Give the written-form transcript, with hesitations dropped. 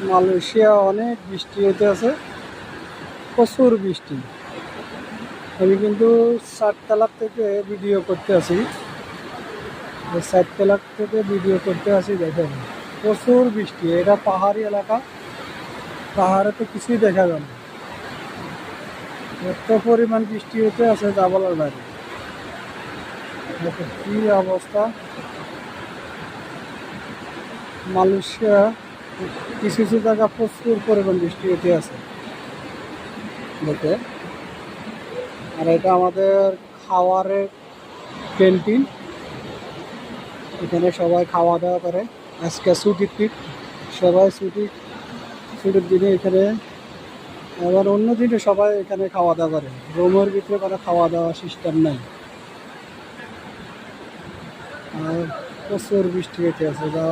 Malaysia অনেক বৃষ্টি হতে আছে, প্রচুর বৃষ্টি। আমি কিন্তু চারতলার থেকে ভিডিও করতে আছি, চারতলার থেকে ভিডিও করতে আছি। দেখেন প্রচুর বৃষ্টি, এটা পাহাড়ি এলাকা, পাহাড়ে তো কিছুই দেখা গেল না, এত পরিমাণ বৃষ্টি হতে আছে যা বলার বাইরে। দেখেন কি অবস্থা মালয়েশিয়া, কিছু কিছু জায়গা প্রচুর পরিমাণ বৃষ্টি হতে আছে দেখে। আর এটা আমাদের খাওয়ারের ক্যান্টিন, এখানে সবাই খাওয়া দাওয়া করে। আজকে ছুটির দিন, সবাই ছুটির দিনে এখানে, আবার অন্য দিনে সবাই এখানে খাওয়া দাওয়া করে। রুমের ভিতরে কোনো খাওয়া দাওয়া সিস্টেম নাই। আর প্রচুর বৃষ্টি হতে আছে যা